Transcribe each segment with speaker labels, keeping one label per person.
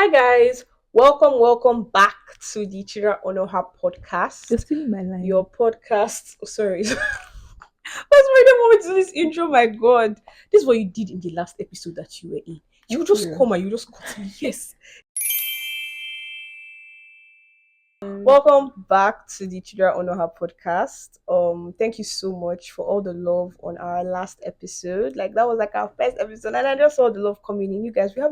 Speaker 1: Hi guys, welcome back to the Chidera Onuoha podcast.
Speaker 2: You're stealing my line.
Speaker 1: Your podcast. Oh, sorry. What's my name moment to this intro? My God, this is what you did in the last episode that you were in. You just
Speaker 2: Serious?
Speaker 1: come and you just cut me. Yes. Welcome back to the Chidera Onuoha podcast. Thank you so much for all the love on our last episode. Like that was like our first episode, and I just saw the love coming in. You guys, we have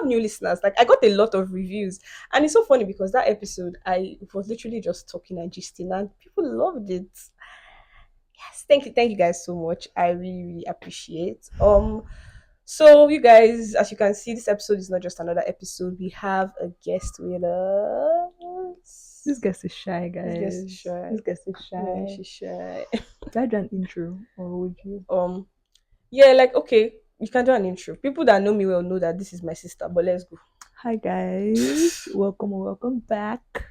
Speaker 1: new listeners. Like I got a lot of reviews, and it's so funny because that episode I was literally just talking and gisting, and people loved it. Yes, thank you guys so much. I really appreciate. So you guys, as you can see, this episode is not just another episode. We have a guest with us.
Speaker 2: This guest is shy, guys.
Speaker 1: This guest is shy. Yeah, she's shy.
Speaker 2: Did I do an intro, or would you?
Speaker 1: Yeah, like okay, you can do an intro. People that know me well know that this is my sister, but let's go.
Speaker 2: Hi, guys. welcome back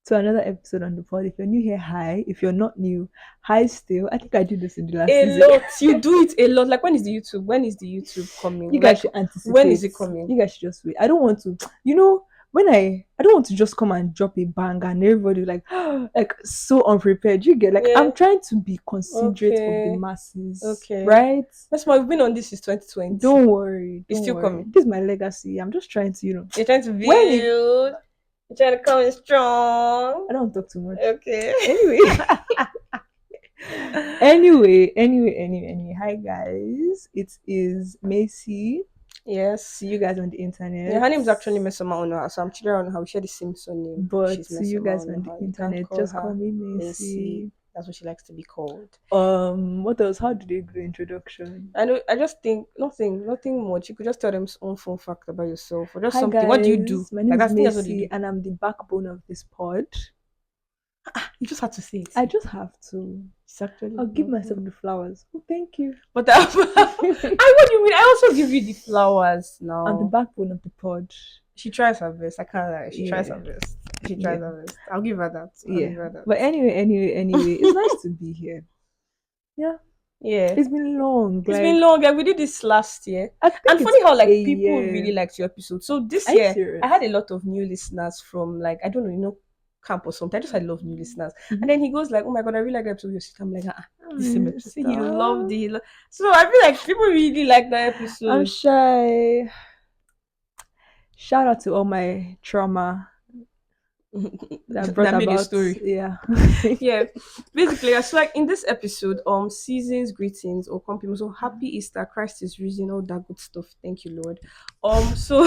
Speaker 2: to another episode on the pod. If you're new here, hi. If you're not new, hi still. I think I did this in the last season.
Speaker 1: A lot. You do it a lot. Like when is the YouTube coming?
Speaker 2: You guys
Speaker 1: like,
Speaker 2: should anticipate.
Speaker 1: When is it coming?
Speaker 2: You guys should just wait. I don't want to, when I don't want to just come and drop a bang and everybody like so unprepared. You get like I'm trying to be considerate of the masses. Okay. Right?
Speaker 1: That's why we've been on this since 2020.
Speaker 2: Don't worry.
Speaker 1: It's still coming.
Speaker 2: This is my legacy. I'm just trying to,
Speaker 1: You're trying to build. You're trying to come in strong.
Speaker 2: I don't talk too much.
Speaker 1: Okay.
Speaker 2: Anyway. Hi guys. It is Meisy.
Speaker 1: Yes.
Speaker 2: See you guys on the internet.
Speaker 1: Yeah, her name is actually meisyonuoha, so I'm Chidera Onuoha. We share the same surname.
Speaker 2: But see you guys on the internet. Just call me Meisy.
Speaker 1: That's what she likes to be called.
Speaker 2: What else? How did they do the introduction?
Speaker 1: I just think nothing much. You could just tell them some fun fact about yourself or just
Speaker 2: Hi
Speaker 1: something.
Speaker 2: Guys.
Speaker 1: What do you do?
Speaker 2: My name is Meisy, and I'm the backbone of this pod.
Speaker 1: You just have to say it.
Speaker 2: I just have to. I'll give myself the flowers. Oh, thank you.
Speaker 1: But what do you mean? I also give you the flowers now.
Speaker 2: I'm the backbone of the pod.
Speaker 1: She tries her best. I can't lie. She tries her best. Her best. I'll give her that. Give her that.
Speaker 2: But anyway, it's nice to be here. Yeah. It's been long.
Speaker 1: It's been long. Like we did this last year. And funny how like people really liked your episode. So this year I had a lot of new listeners from like I don't know, camp or something. I just had a lot of new listeners. Mm-hmm. And then he goes like, oh my God, I really like the episode of your sister. I'm like, this episode. He loved it. So I feel like people really like that episode.
Speaker 2: I'm shy. Shout out to all my trauma that brought about
Speaker 1: a story.
Speaker 2: Yeah.
Speaker 1: Yeah. Basically, so like in this episode, seasons, greetings, or come people. So happy Easter, Christ is risen, all that good stuff. Thank you, Lord. So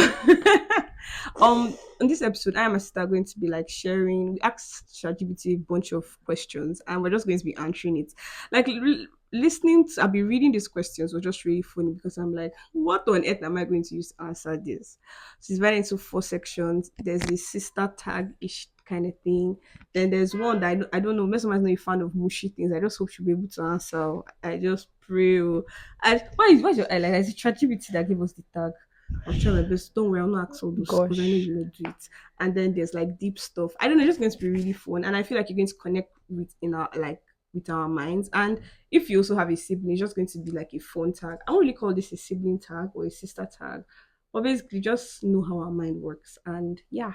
Speaker 1: in this episode, I and my sister are going to be like sharing. We asked ChatGPT a bunch of questions, and we're just going to be answering it. Like I'll be reading these questions was just really funny because I'm like, what on earth am I going to use to answer this? So it's divided into 4 sections. There's a sister tag-ish kind of thing. Then there's one that I don't know. Most of us not a fan of mushy things. I just hope she'll be able to answer. I just pray. What's your eyeliner? It's ChatGPT that gave us the tag. I'm trying my best. Don't worry, I'll not ask all those because I know you will do it. And then there's like deep stuff. I don't know, it's just going to be really fun. And I feel like you're going to connect with our minds. And if you also have a sibling, it's just going to be like a fun tag. I don't really call this a sibling tag or a sister tag. But basically just know how our mind works. And yeah,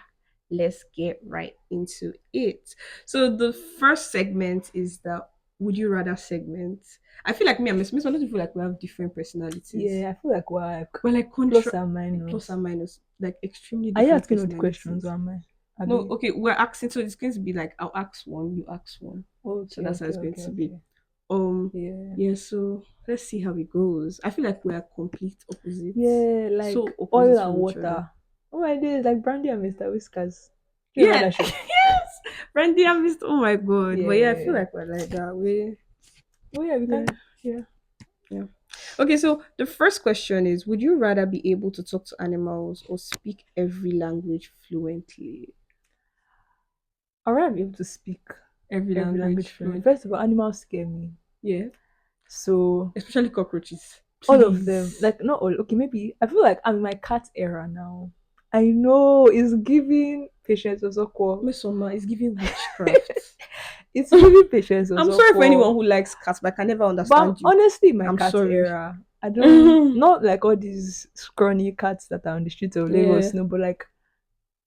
Speaker 1: let's get right into it. So the first segment is the would you rather segment. I feel like me and Miss I don't feel like we have different personalities.
Speaker 2: Yeah, I feel like we're
Speaker 1: like
Speaker 2: plus and minus.
Speaker 1: Plus and minus. Like extremely
Speaker 2: different. Are you asking all the questions or am I?
Speaker 1: No, okay, we're asking, so it's going to be like I'll ask one, you ask one.
Speaker 2: Okay,
Speaker 1: so that's how it's going to be.
Speaker 2: Yeah,
Speaker 1: so let's see how it goes. I feel like we're complete opposites.
Speaker 2: Yeah, like so oil and water. Oh my days, like Brandy and Mr. Whiskers.
Speaker 1: Yes, Brandy and Mr. Oh my God. Yeah. But yeah, I feel like we're like that. We can. Yeah. Okay, so the first question is: would you rather be able to talk to animals or speak every language fluently?
Speaker 2: I'd rather be able to speak every language fluently. First of all, animals scare me.
Speaker 1: Yeah.
Speaker 2: So
Speaker 1: especially cockroaches.
Speaker 2: Please. All of them. Like not all. Okay, maybe I feel like I'm in my cat era now. I know it's giving patience Osoko.
Speaker 1: Mesoma is giving witchcraft.
Speaker 2: It's giving patience Osoko.
Speaker 1: I'm sorry for anyone who likes cats, but I can never understand you.
Speaker 2: Honestly, my cat era, I don't not like all these scrawny cats that are on the streets of
Speaker 1: Yeah.
Speaker 2: Lagos, no, but like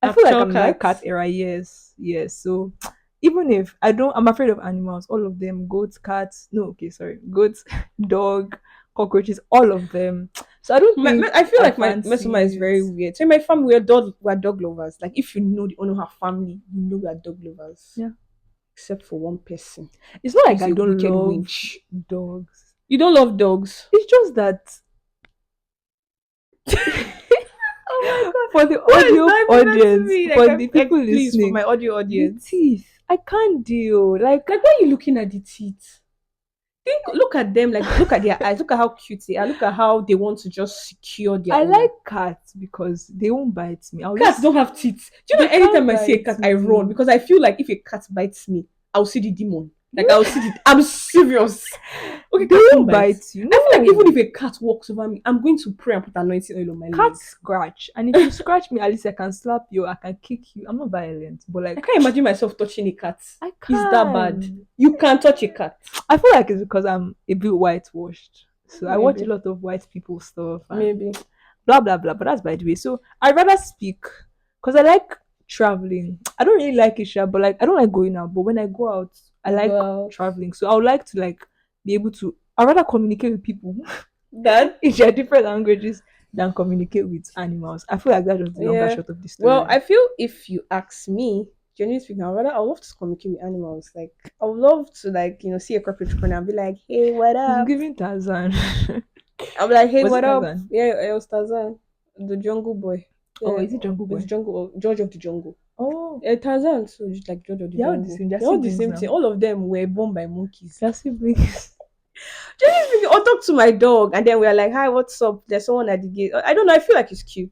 Speaker 2: I feel like
Speaker 1: Actual
Speaker 2: I'm in my cat
Speaker 1: cats.
Speaker 2: era, yes, yes. So even if I don't, I'm afraid of animals, all of them, goats, cats, no, okay, sorry, goats, dog, cockroaches, all of them. So I don't think
Speaker 1: I feel
Speaker 2: I
Speaker 1: like my Mesoma
Speaker 2: fancy
Speaker 1: is
Speaker 2: it.
Speaker 1: very weird. So in my family, we're dog lovers. Like if you know the Onuoha family, you know we are dog lovers.
Speaker 2: Yeah,
Speaker 1: Except for one person.
Speaker 2: it's not like
Speaker 1: He's
Speaker 2: I
Speaker 1: a
Speaker 2: don't
Speaker 1: wicked
Speaker 2: love
Speaker 1: winch.
Speaker 2: dogs.
Speaker 1: You don't love dogs.
Speaker 2: It's just that
Speaker 1: Oh my god.
Speaker 2: for the
Speaker 1: What is
Speaker 2: audio
Speaker 1: that even meant to
Speaker 2: audience,
Speaker 1: be?
Speaker 2: for the people
Speaker 1: Please, for
Speaker 2: listening,
Speaker 1: my audio
Speaker 2: the
Speaker 1: audience.
Speaker 2: teeth, I can't deal. Like
Speaker 1: Like why are you looking at the teeth? Look at them, like look at their eyes, look at how cute they are, look at how they want to just secure their
Speaker 2: I like
Speaker 1: owner.
Speaker 2: cats because they won't bite me. I'll
Speaker 1: Cats
Speaker 2: just
Speaker 1: don't have teeth. Do you
Speaker 2: they
Speaker 1: know anytime
Speaker 2: can't
Speaker 1: I see a
Speaker 2: bite
Speaker 1: cat, I run
Speaker 2: me.
Speaker 1: because I feel like if a cat bites me, I'll see the demon. Like
Speaker 2: You
Speaker 1: I'll see the I'm serious. Okay,
Speaker 2: they
Speaker 1: cat won't
Speaker 2: won't
Speaker 1: bite.
Speaker 2: bite you.
Speaker 1: I feel like even
Speaker 2: No.
Speaker 1: if a cat walks over me, I'm going to pray and put anointing oil on my
Speaker 2: Cat
Speaker 1: leg.
Speaker 2: scratch. And if you scratch me, at least I can slap you, I can kick you. I'm not violent. But
Speaker 1: I
Speaker 2: like
Speaker 1: can't imagine myself touching a cat.
Speaker 2: I
Speaker 1: It's that bad.
Speaker 2: can.
Speaker 1: You can't touch a cat.
Speaker 2: I feel like it's because I'm a bit whitewashed. So I watch a
Speaker 1: Maybe.
Speaker 2: lot of white people stuff and
Speaker 1: Maybe.
Speaker 2: blah blah blah. But that's by the way. So I'd rather speak because I like traveling. I don't really like it, but like I don't like going out. But when I go out, I
Speaker 1: You
Speaker 2: like
Speaker 1: go out.
Speaker 2: traveling. So I would like to like be able to. I rather communicate with people
Speaker 1: That
Speaker 2: in their different languages than communicate with animals. I feel like that's just the longer
Speaker 1: yeah.
Speaker 2: short of the
Speaker 1: Well,
Speaker 2: story.
Speaker 1: I feel if you ask me, genuinely speaking, I would love to communicate with animals. Like I would love to see a cockroach corner and be like, hey, what
Speaker 2: He's
Speaker 1: up?
Speaker 2: giving Tarzan.
Speaker 1: I'm like, hey,
Speaker 2: Was it
Speaker 1: what up?
Speaker 2: Tarzan?
Speaker 1: Yeah, it was Tarzan, the jungle boy.
Speaker 2: Oh,
Speaker 1: Yeah,
Speaker 2: is it Jungle
Speaker 1: it's
Speaker 2: Boy?
Speaker 1: jungle George of the jungle.
Speaker 2: Oh,
Speaker 1: Yeah, Tarzan, so just like George of the
Speaker 2: they're all the
Speaker 1: jungle.
Speaker 2: same. They're
Speaker 1: They're all the
Speaker 2: siblings
Speaker 1: same
Speaker 2: now.
Speaker 1: thing. All of them were born by monkeys.
Speaker 2: They're siblings.
Speaker 1: Genuinely speaking, I'll talk to my dog, and then we're like, hi, what's up? There's someone at the gate. I don't know. I feel like it's cute.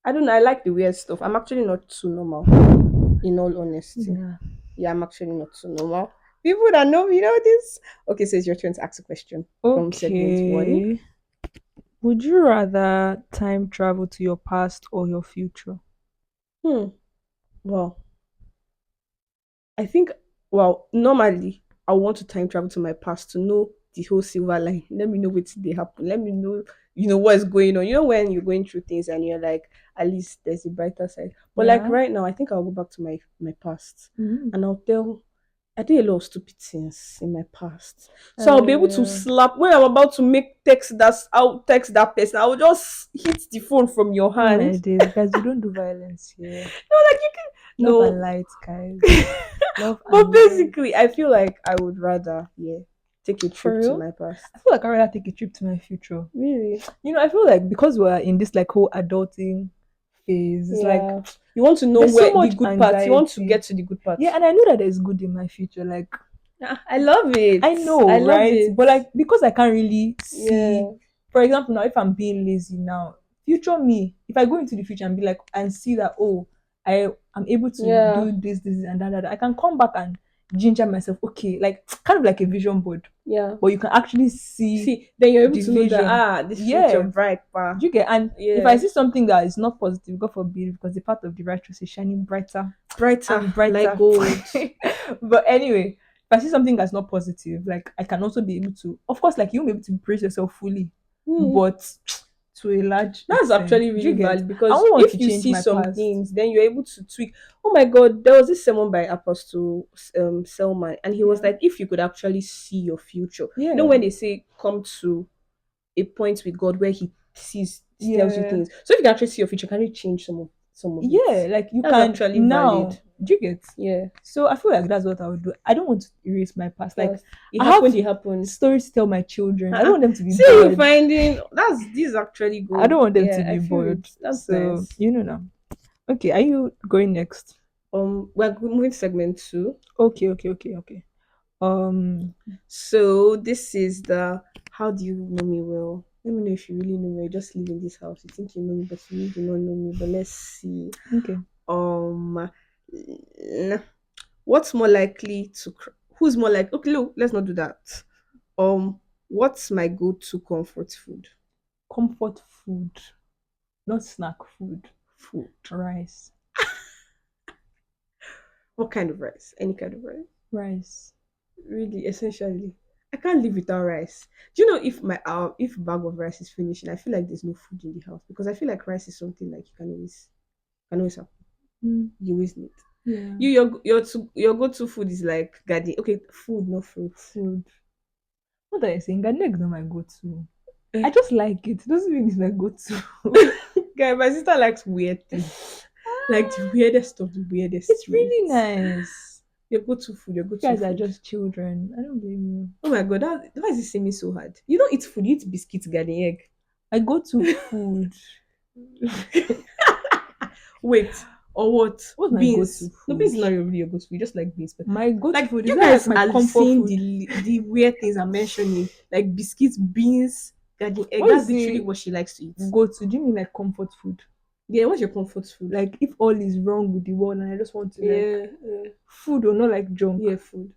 Speaker 1: I don't know. I like the weird stuff. I'm actually not too normal, in all honesty.
Speaker 2: Yeah.
Speaker 1: Yeah, I'm actually not too normal. People that know me know this. Okay, so it's your turn to ask a question from segment one.
Speaker 2: Okay. Would you rather time travel to your past or your future?
Speaker 1: Hmm. Well, I think, normally I want to time travel to my past to know the whole silver line. Let me know what they happen. Let me know, what's going on. You know, when you're going through things and you're like, at least there's a brighter side. But like
Speaker 2: Yeah.
Speaker 1: right now, I think I'll go back to my past
Speaker 2: Mm.
Speaker 1: and I'll tell I did a lot of stupid things in my past. So I'll be able to slap when I'm about to make text that person. I will just hit the phone from your
Speaker 2: Oh my
Speaker 1: hand.
Speaker 2: days, guys, we don't do violence here.
Speaker 1: No, like you can
Speaker 2: Love and
Speaker 1: no.
Speaker 2: light, guys. Love
Speaker 1: But
Speaker 2: and light.
Speaker 1: basically, I feel like I would rather, take a
Speaker 2: For
Speaker 1: trip to
Speaker 2: real?
Speaker 1: my past.
Speaker 2: I feel like I'd rather take a trip to my future.
Speaker 1: Really?
Speaker 2: I feel like because we're in this like whole adulting phase, it's like
Speaker 1: Yeah. You want to know
Speaker 2: there's so
Speaker 1: where the
Speaker 2: much
Speaker 1: good parts. You want to
Speaker 2: anxiety.
Speaker 1: get to the good parts.
Speaker 2: Yeah, and I know that there's good in my future. Like
Speaker 1: Ah, I love it.
Speaker 2: I
Speaker 1: I
Speaker 2: know,
Speaker 1: love
Speaker 2: right?
Speaker 1: it.
Speaker 2: But like because I can't really see,
Speaker 1: Yeah.
Speaker 2: for example, now if I'm being lazy now, future me, if I go into the future and be like and see that I'm able to
Speaker 1: Yeah.
Speaker 2: do this and that, I can come back and ginger myself. Okay, like kind of like a vision board,
Speaker 1: Yeah.
Speaker 2: but you can actually see
Speaker 1: See, then you're able
Speaker 2: the
Speaker 1: to know
Speaker 2: vision.
Speaker 1: that this future
Speaker 2: Yeah,
Speaker 1: bright pa.
Speaker 2: do you get? And if I
Speaker 1: Yeah.
Speaker 2: see something that is not positive, God forbid, because the path of the righteous is shining brighter
Speaker 1: Brighter
Speaker 2: and
Speaker 1: like
Speaker 2: brighter.
Speaker 1: gold.
Speaker 2: But anyway, if I see something that's not positive, like I can also be able to, of course, like you won't be able to brace yourself fully,
Speaker 1: Hmm.
Speaker 2: but to a large
Speaker 1: That's
Speaker 2: extent,
Speaker 1: actually
Speaker 2: do
Speaker 1: really
Speaker 2: you get?
Speaker 1: valid
Speaker 2: I
Speaker 1: because
Speaker 2: don't want to
Speaker 1: if you
Speaker 2: change
Speaker 1: see
Speaker 2: my
Speaker 1: some
Speaker 2: past.
Speaker 1: things, then you're able to tweak. Oh my god, there was this sermon by Apostle Selman, and he was
Speaker 2: Yeah,
Speaker 1: like, if you could actually see your future,
Speaker 2: yeah,
Speaker 1: when they say come to a point with God where He tells you
Speaker 2: yeah,
Speaker 1: things. So if you can actually see your future, can you change some of it?
Speaker 2: yeah. Like you
Speaker 1: That's
Speaker 2: can
Speaker 1: actually valid.
Speaker 2: now. Do you get?
Speaker 1: Yeah,
Speaker 2: So I feel like that's what I would do. I don't want to erase my past. Like
Speaker 1: that's it
Speaker 2: I have
Speaker 1: happened. It happened.
Speaker 2: stories to tell my children. I don't
Speaker 1: Uh-uh.
Speaker 2: want them to be
Speaker 1: See you
Speaker 2: bored.
Speaker 1: finding this is actually
Speaker 2: I don't
Speaker 1: good.
Speaker 2: want them to
Speaker 1: Yeah, I
Speaker 2: be
Speaker 1: feel it.
Speaker 2: bored.
Speaker 1: That's
Speaker 2: So
Speaker 1: nice.
Speaker 2: now. Okay, are you going next?
Speaker 1: We're moving to segment two.
Speaker 2: Okay. Um,
Speaker 1: So this is the how do you know me well? Let me know if you really know me. You just live in this house. You think you know me, but you really do not know me. But let's see.
Speaker 2: okay.
Speaker 1: Um, what's more likely to? Who's more like? Okay, look, let's not do that. What's my go-to comfort food?
Speaker 2: Comfort food, not snack food.
Speaker 1: Food.
Speaker 2: Rice.
Speaker 1: What kind of rice? Any kind of rice.
Speaker 2: Rice.
Speaker 1: Really, essentially. I can't live without rice. Do you know if a bag of rice is finishing, I feel like there's no food in the house because I feel like rice is something like you can always have.
Speaker 2: Mm,
Speaker 1: You always need.
Speaker 2: yeah.
Speaker 1: Your go-to food is like garden. Okay, food, not fruits.
Speaker 2: Food. What are you saying? Garden egg is not my go-to. I
Speaker 1: Eh.
Speaker 2: just like it. It doesn't mean it's my go-to.
Speaker 1: Guy, my sister likes weird things. Like the weirdest of the weirdest
Speaker 2: It's really
Speaker 1: things.
Speaker 2: nice.
Speaker 1: Your go-to food, your
Speaker 2: You
Speaker 1: go-to
Speaker 2: guys are
Speaker 1: food.
Speaker 2: just children. I don't blame you.
Speaker 1: Oh my god, why is it seeming so hard? You don't eat food, you eat biscuits, garden egg.
Speaker 2: I go to food.
Speaker 1: Wait, or what?
Speaker 2: What's my
Speaker 1: Beans.
Speaker 2: go-to
Speaker 1: No, beans
Speaker 2: food?
Speaker 1: is not really your go-to food. You just like beans. But
Speaker 2: My go-to
Speaker 1: like
Speaker 2: food is
Speaker 1: you
Speaker 2: that like
Speaker 1: guys
Speaker 2: my
Speaker 1: are
Speaker 2: comfort
Speaker 1: seeing
Speaker 2: food.
Speaker 1: the weird things I'm mentioning, like biscuits, beans, garden egg.
Speaker 2: What
Speaker 1: That's
Speaker 2: is
Speaker 1: literally
Speaker 2: it?
Speaker 1: what she likes to eat.
Speaker 2: Go-to? Do you mean like comfort food?
Speaker 1: Yeah, what's your comfort food?
Speaker 2: Like if all is wrong with the world and I just want to like
Speaker 1: Yeah, yeah,
Speaker 2: food or not like junk.
Speaker 1: yeah, food.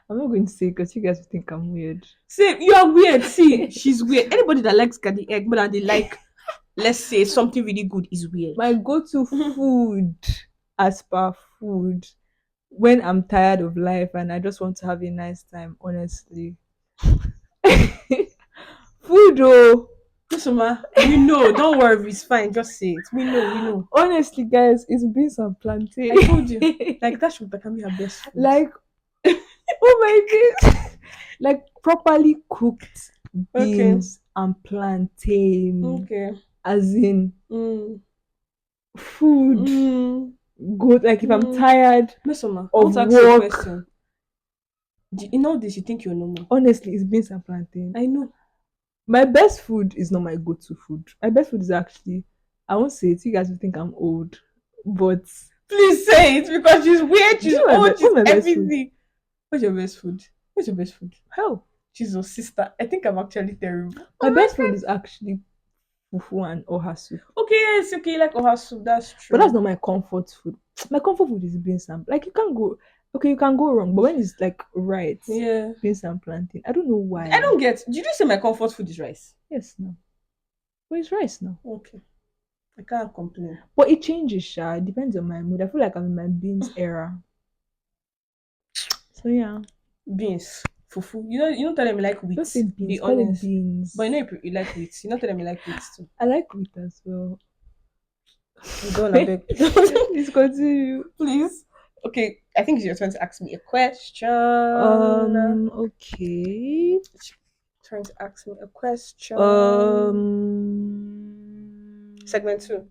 Speaker 2: I'm not going to say because you guys will think I'm weird.
Speaker 1: See, you are weird. See, she's weird. Anybody that likes garden egg more than they like, let's say something really good is weird.
Speaker 2: My go-to food, as per food, when I'm tired of life and I just want to have a nice time, honestly. Food, oh.
Speaker 1: Kusuma, we know. Don't worry, it's fine. Just say it. We know. We know.
Speaker 2: Honestly, guys, it's beans and plantain.
Speaker 1: I told you. Like that should become her best food.
Speaker 2: like, oh my days. Like properly cooked
Speaker 1: Okay.
Speaker 2: beans and plantain.
Speaker 1: Okay.
Speaker 2: As in
Speaker 1: Mm.
Speaker 2: food.
Speaker 1: Mm.
Speaker 2: Good. Like if I'm
Speaker 1: Mm.
Speaker 2: tired
Speaker 1: Mesoma, I
Speaker 2: of
Speaker 1: want to ask you a
Speaker 2: work.
Speaker 1: question. In all this, you think you're normal?
Speaker 2: Honestly, it's beans and plantain.
Speaker 1: I know.
Speaker 2: My best food is not my go-to food. My best food is actually, I won't say it. You guys will think I'm old, but
Speaker 1: Please say it because she's weird.
Speaker 2: do
Speaker 1: She's
Speaker 2: you know
Speaker 1: old. She's
Speaker 2: what's my best food?
Speaker 1: everything. What's your best food? What's your best food?
Speaker 2: Hell,
Speaker 1: She's your sister. I think I'm actually terrible.
Speaker 2: my
Speaker 1: Oh my
Speaker 2: best food
Speaker 1: god.
Speaker 2: is actually fufu and oha soup.
Speaker 1: Okay, yes, okay, you like oha soup. That's
Speaker 2: But that's
Speaker 1: true.
Speaker 2: not my comfort food. My comfort food is beans and like you can't go. Okay, you can go wrong, but when it's like right,
Speaker 1: Yeah.
Speaker 2: beans and plantain. I don't know
Speaker 1: I
Speaker 2: why.
Speaker 1: don't get. Did you say my comfort food is rice?
Speaker 2: Yes, no, but it's rice now.
Speaker 1: Okay. I can't complain.
Speaker 2: But it changes, Sha. It depends on my mood. I feel like I'm in my beans era. So yeah.
Speaker 1: Beans. Fufu. You don't tell them you like wheat.
Speaker 2: Don't say
Speaker 1: Be
Speaker 2: beans, call it
Speaker 1: honest.
Speaker 2: beans.
Speaker 1: But you know you like wheat. You don't tell them you like wheat too.
Speaker 2: I like wheat as well.
Speaker 1: You don't abeg.
Speaker 2: Please continue.
Speaker 1: Please. Okay, I think it's your turn to ask me a question.
Speaker 2: Okay.
Speaker 1: Trying to ask me a question. Segment 2.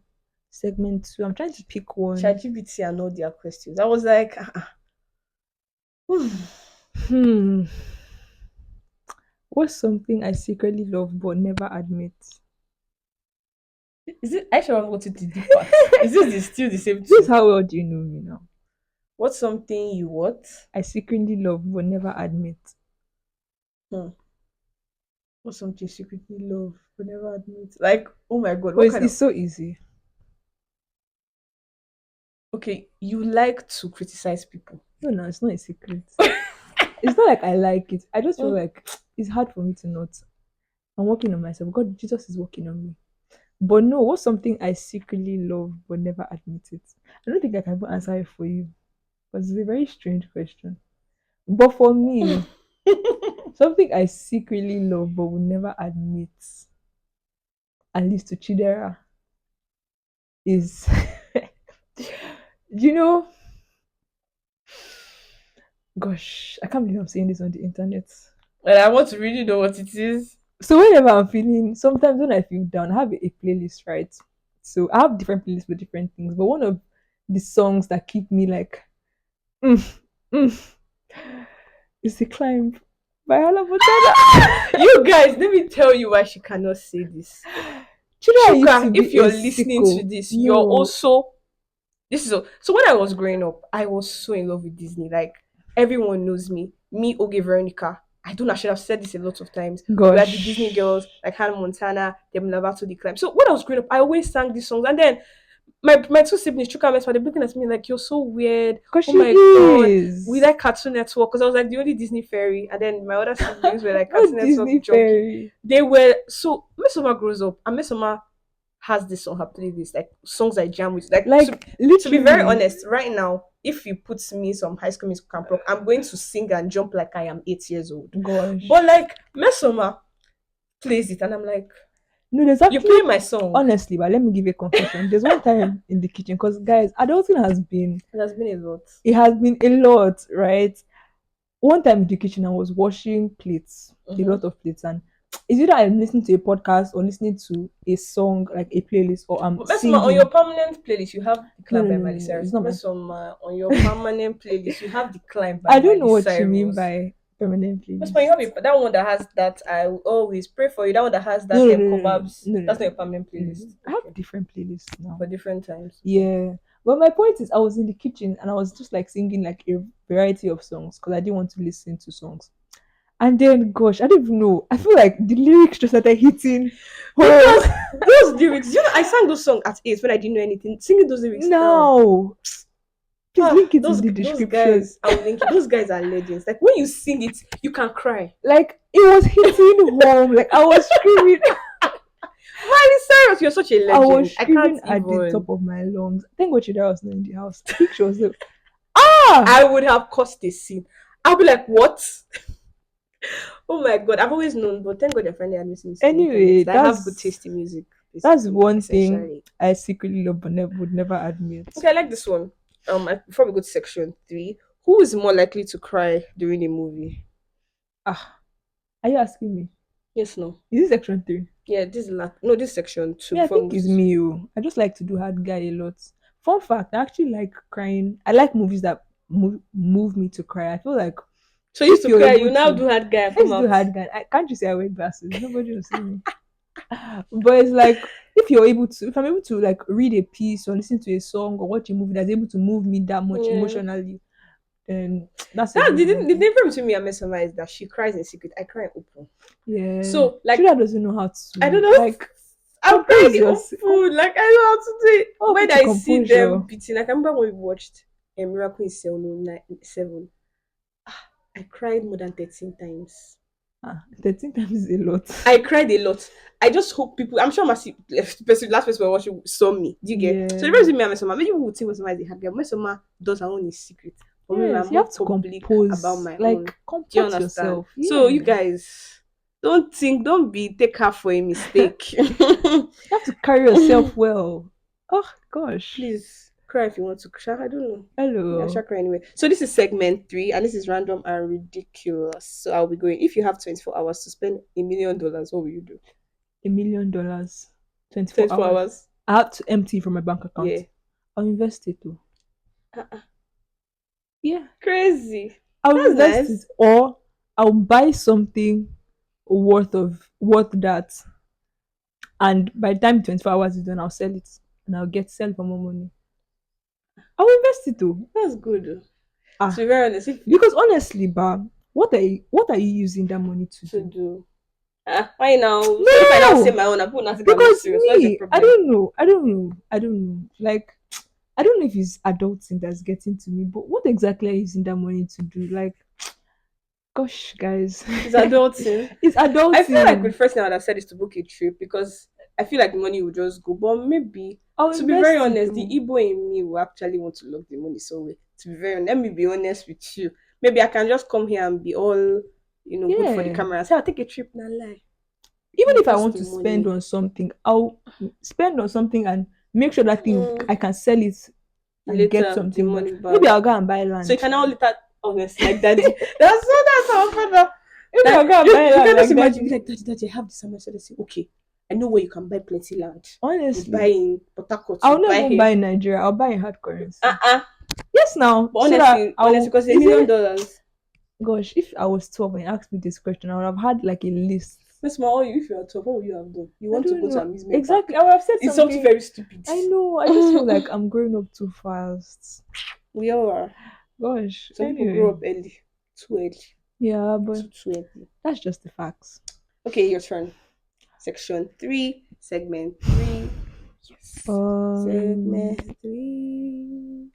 Speaker 2: Segment 2. I'm trying to pick one.
Speaker 1: ChatGPT and all their questions. I was like,
Speaker 2: Hmm. What's something I secretly love but never admit?
Speaker 1: is it? I should have got to the deep part. Is still the same?
Speaker 2: This is how well do you know me now?
Speaker 1: What's something you what?
Speaker 2: I secretly love but never admit.
Speaker 1: What's something you secretly love but never admit? Like, oh my god,
Speaker 2: But it's so easy.
Speaker 1: Okay, you like to criticize people.
Speaker 2: No, it's not a secret. It's not like I like it. I just feel like it's hard for me to not. I'm working on myself. God, Jesus is working on me. But no, what's something I secretly love but never admit it? I don't think I can even answer it for you. Because it's a very strange question. But for me, something I secretly love but will never admit, at least to Chidera, is you know, gosh, I can't believe I'm saying this on the internet.
Speaker 1: And I want to really know what it is.
Speaker 2: So whenever I'm feeling, sometimes when I feel down, I have a playlist, right? So I have different playlists for different things. But one of the songs that keep me like, mm, mm, is The Climb by Hannah Montana.
Speaker 1: You guys, let me tell you why she cannot say this.
Speaker 2: Shuka,
Speaker 1: if you're listening to this, you're also so when I was growing up, I was so in love with Disney. Like everyone knows me. Me, Oge Veronica. I don't know, I should have said this a lot of times.
Speaker 2: Gosh.
Speaker 1: We had the Disney girls like Hannah Montana, Demi Lovato, The Climb. So when I was growing up, I always sang these songs. And then my two siblings, Chuka and Mespa, they're looking at me like, you're so weird.
Speaker 2: Because
Speaker 1: oh my god. We like Cartoon Network because I was like the only Disney fairy. And then my other siblings were like Cartoon Network
Speaker 2: Disney
Speaker 1: junkie.
Speaker 2: fairy.
Speaker 1: They were so Mesoma grows up and Mesoma has this on her playlist, like songs I jam with. Like to be very honest, right now, if you put me some High School Music Camp Rock, I'm going to sing and jump like I am 8 years old.
Speaker 2: Gosh.
Speaker 1: But like Mesoma plays it, and I'm like,
Speaker 2: No, there's
Speaker 1: you
Speaker 2: actually
Speaker 1: play my song.
Speaker 2: honestly, but let me give you a confession. There's one time in the kitchen, because guys, adulting
Speaker 1: It has been a lot.
Speaker 2: it has been a lot, right? One time in the kitchen, I was washing plates, a
Speaker 1: Mm-hmm.
Speaker 2: lot of plates, and it's either I'm listening to a podcast or listening to a song, like a playlist, or I'm
Speaker 1: But Mesoma, on your
Speaker 2: singing.
Speaker 1: permanent playlist, you have
Speaker 2: No,
Speaker 1: Decline
Speaker 2: no,
Speaker 1: by
Speaker 2: no, no,
Speaker 1: Miley
Speaker 2: no.
Speaker 1: Cyrus.
Speaker 2: It's not my.
Speaker 1: Mesoma, on your permanent playlist, you have Decline by
Speaker 2: I don't know
Speaker 1: Miley
Speaker 2: what you mean
Speaker 1: Cyrus.
Speaker 2: by permanent
Speaker 1: Mesoma, you
Speaker 2: playlist.
Speaker 1: have that one that has that I will always pray for you. That one that has
Speaker 2: No,
Speaker 1: that
Speaker 2: no, no, no, no,
Speaker 1: cobabs.
Speaker 2: no, no,
Speaker 1: That's not
Speaker 2: no,
Speaker 1: your permanent
Speaker 2: no, no.
Speaker 1: playlist.
Speaker 2: I have
Speaker 1: Okay,
Speaker 2: different playlists now.
Speaker 1: for different times. Okay.
Speaker 2: Yeah. But my point is, I was in the kitchen and I was just like singing like a variety of songs because I didn't want to listen to songs. And then, gosh, I don't even know. I feel like the lyrics just started hitting home.
Speaker 1: Because those lyrics, I sang those songs at 8 when I didn't know anything. Singing those lyrics now.
Speaker 2: Now, please link it in the
Speaker 1: Those
Speaker 2: description.
Speaker 1: guys, I'll link it. Those guys are legends. Like when you sing it, you can cry.
Speaker 2: Like, it was hitting home. Like, I was screaming.
Speaker 1: Miley Cyrus, you're such a
Speaker 2: I was
Speaker 1: legend. I can't
Speaker 2: screaming at the
Speaker 1: even.
Speaker 2: top of my lungs. Thank God Chidera was not in the house. I think she was there. Ah!
Speaker 1: I would have caused a scene. I'll be like, what? Oh my god, I've always known, but thank God you're finally admitting to the
Speaker 2: Anyway,
Speaker 1: internet. I have good taste in music,
Speaker 2: that's
Speaker 1: basically,
Speaker 2: one thing
Speaker 1: essentially.
Speaker 2: I secretly love but would never admit.
Speaker 1: Okay, I like this one. Before we go to section 3, who is more likely to cry during a movie?
Speaker 2: Ah, are you asking me?
Speaker 1: Yes, no.
Speaker 2: Is this section 3?
Speaker 1: Yeah, this is no, this is section 2
Speaker 2: Me, I
Speaker 1: before we
Speaker 2: think
Speaker 1: move
Speaker 2: it's
Speaker 1: to
Speaker 2: me. Oh. I just like to do hard guy a lot. Fun fact, I actually like crying. I like movies that move me to cry. I feel like
Speaker 1: So you used
Speaker 2: if
Speaker 1: to
Speaker 2: you're
Speaker 1: cry,
Speaker 2: able
Speaker 1: you now
Speaker 2: to,
Speaker 1: do hard guy and come
Speaker 2: let's do
Speaker 1: out.
Speaker 2: hard guy. Can't you see I wear glasses? Nobody will see me. But it's like if I'm able to like read a piece or listen to a song or watch a movie that's able to move me that much
Speaker 1: Yeah.
Speaker 2: emotionally, then that's a
Speaker 1: That
Speaker 2: good
Speaker 1: the
Speaker 2: movie.
Speaker 1: difference between me and Mesoma is that she cries in secret. I cry in open.
Speaker 2: Yeah.
Speaker 1: So like
Speaker 2: Children doesn't know how
Speaker 1: I don't
Speaker 2: to
Speaker 1: know.
Speaker 2: like
Speaker 1: I'm crying
Speaker 2: compose
Speaker 1: in
Speaker 2: yourself.
Speaker 1: open. Like I know how to do it.
Speaker 2: Oh,
Speaker 1: When
Speaker 2: put your
Speaker 1: I see
Speaker 2: composure.
Speaker 1: them beating, like I remember when we watched a Miracle in 7. I cried more than 13 times.
Speaker 2: 13 times is a lot.
Speaker 1: I cried a lot. I just hope people. I'm sure my last person we're watching saw me. Do you get? So the
Speaker 2: Yeah.
Speaker 1: difference between me and Mesoma, maybe people would think Mesoma is a hard girl. Mesoma does her own in secret. For me,
Speaker 2: Yes,
Speaker 1: I'm
Speaker 2: you
Speaker 1: more
Speaker 2: have to
Speaker 1: public about
Speaker 2: compose,
Speaker 1: my own.
Speaker 2: like
Speaker 1: Do you
Speaker 2: comport
Speaker 1: understand?
Speaker 2: yourself.
Speaker 1: So
Speaker 2: Yeah.
Speaker 1: you guys, don't be take her for a mistake.
Speaker 2: You have to carry yourself well. Oh gosh.
Speaker 1: Please cry if you want to cry. I don't know. Yeah, I shall
Speaker 2: Hello.
Speaker 1: cry anyway. So this is segment 3, and this is random and ridiculous. So I'll be going. If you have 24 hours to spend $1 million, what will you do?
Speaker 2: $1 million. 24
Speaker 1: 24
Speaker 2: hours.
Speaker 1: hours.
Speaker 2: I have to empty from my bank
Speaker 1: Yeah.
Speaker 2: account. I'll invest it too.
Speaker 1: Uh-uh.
Speaker 2: Yeah.
Speaker 1: Crazy.
Speaker 2: I'll
Speaker 1: That's
Speaker 2: invest it
Speaker 1: nice.
Speaker 2: or I'll buy something worth that. And by the time 24 hours is done, I'll sell it. And I'll sell for more money. I'll invest it too.
Speaker 1: That's good. To
Speaker 2: Ah.
Speaker 1: be very honest, if
Speaker 2: Because honestly, ba, what are you using that money to
Speaker 1: to
Speaker 2: do?
Speaker 1: do. Why now? So if I now say
Speaker 2: No,
Speaker 1: my own, I put nothing. I'm not
Speaker 2: because
Speaker 1: serious. What's the
Speaker 2: me, I
Speaker 1: problem?
Speaker 2: don't know. I don't know. I don't know. Like, I don't know if it's adulting that's getting to me, but what exactly are you using that money to do? Like, gosh, guys,
Speaker 1: It's adulting.
Speaker 2: it's
Speaker 1: I feel like
Speaker 2: adulting.
Speaker 1: the first thing I would have said is to book a trip because I feel like the money will just go. But maybe,
Speaker 2: I'll
Speaker 1: to be very
Speaker 2: invest it
Speaker 1: honest, the
Speaker 2: too.
Speaker 1: Igbo in me will actually want to lock the money somewhere. To be very honest, let me be honest with you. Maybe I can just come here and be all, good for the
Speaker 2: Yeah.
Speaker 1: camera and say, I'll take a trip now, lie.
Speaker 2: Even if I
Speaker 1: Invest
Speaker 2: want
Speaker 1: the
Speaker 2: to spend
Speaker 1: money.
Speaker 2: on something, I'll spend on something and make sure that thing
Speaker 1: Mm,
Speaker 2: I can sell it and get
Speaker 1: later, the
Speaker 2: something back.
Speaker 1: money
Speaker 2: Maybe
Speaker 1: back.
Speaker 2: I'll go and buy
Speaker 1: So you
Speaker 2: land.
Speaker 1: can now later, honest, like daddy. That's our father.
Speaker 2: Maybe I'll
Speaker 1: That
Speaker 2: go and buy
Speaker 1: you
Speaker 2: land
Speaker 1: can just
Speaker 2: like
Speaker 1: imagine, be
Speaker 2: daddy.
Speaker 1: like, daddy, I have this amount. So they say, okay, I know where you can buy plenty land. You buy
Speaker 2: Honestly,
Speaker 1: in Port Harcourt, you
Speaker 2: I'll not
Speaker 1: buy
Speaker 2: even
Speaker 1: here.
Speaker 2: buy in Nigeria. I'll buy in hard currency.
Speaker 1: Uh-uh.
Speaker 2: Yes, now.
Speaker 1: But
Speaker 2: So that
Speaker 1: honestly,
Speaker 2: I'll.
Speaker 1: because a
Speaker 2: Is
Speaker 1: million
Speaker 2: it?
Speaker 1: dollars.
Speaker 2: Gosh, if I was 12 and you asked me this question, I would have had like a list.
Speaker 1: Miss Mao, if you're 12, what would you have done? You
Speaker 2: I
Speaker 1: want to
Speaker 2: don't
Speaker 1: go to
Speaker 2: know
Speaker 1: amusement park.
Speaker 2: exactly. I would have said
Speaker 1: It's something
Speaker 2: something.
Speaker 1: very stupid.
Speaker 2: I know. I just feel like I'm growing up too fast.
Speaker 1: We all are.
Speaker 2: Gosh.
Speaker 1: Some people grow
Speaker 2: Anyway,
Speaker 1: up early. Too early.
Speaker 2: yeah, but
Speaker 1: Too early.
Speaker 2: that's just the facts.
Speaker 1: Okay, your turn. Section 3, segment 3. Yes.
Speaker 2: Um.
Speaker 1: Segment 3.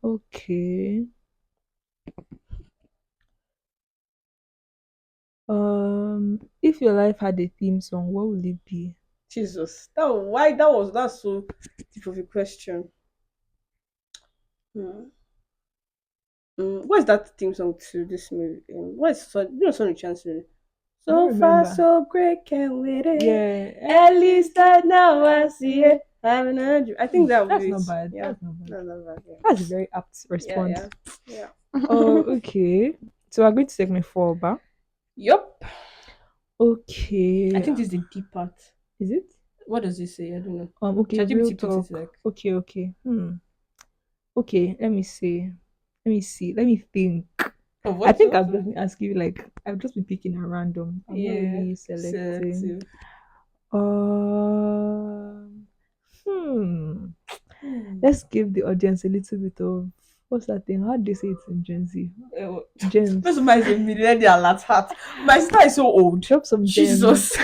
Speaker 2: Okay. If your life had a theme song, what would it be?
Speaker 1: Jesus. That's so deep of a question. Hmm. What's that theme song to this movie? What's so you know Sonny Chancery?
Speaker 2: I don't
Speaker 1: So far,
Speaker 2: remember.
Speaker 1: so great, can't wait it.
Speaker 2: Yeah,
Speaker 1: At
Speaker 2: at
Speaker 1: least
Speaker 2: least
Speaker 1: I
Speaker 2: I
Speaker 1: now
Speaker 2: know
Speaker 1: I
Speaker 2: I
Speaker 1: see
Speaker 2: see
Speaker 1: it.
Speaker 2: it.
Speaker 1: Haven't heard you. I think that would
Speaker 2: That's
Speaker 1: be
Speaker 2: not
Speaker 1: it.
Speaker 2: bad.
Speaker 1: Yeah,
Speaker 2: That's not bad.
Speaker 1: that's not bad. Yeah,
Speaker 2: That's a very apt
Speaker 1: yeah,
Speaker 2: response.
Speaker 1: yeah.
Speaker 2: Oh,
Speaker 1: Yeah.
Speaker 2: okay. So we're going to segment four, ba.
Speaker 1: Yup. I
Speaker 2: Okay.
Speaker 1: think this is the deep part.
Speaker 2: Is it?
Speaker 1: What does it say? I don't know.
Speaker 2: Okay, real
Speaker 1: ChatGPT put it
Speaker 2: talk.
Speaker 1: like,
Speaker 2: Okay, okay. Okay, let me see. Let me see. Let me think.
Speaker 1: oh,
Speaker 2: I
Speaker 1: what?
Speaker 2: think
Speaker 1: What?
Speaker 2: I've just been asking you like I've just been picking at random. I'm not
Speaker 1: Yeah,
Speaker 2: really selecting.
Speaker 1: selective.
Speaker 2: Um hmm.
Speaker 1: Hmm.
Speaker 2: Let's give the audience a little bit of what's that thing? How do they say it in Gen Z?
Speaker 1: Uh, First of
Speaker 2: Gems.
Speaker 1: all, is a millennial at heart. My sister is so old.
Speaker 2: Drop some
Speaker 1: Jesus.
Speaker 2: gems.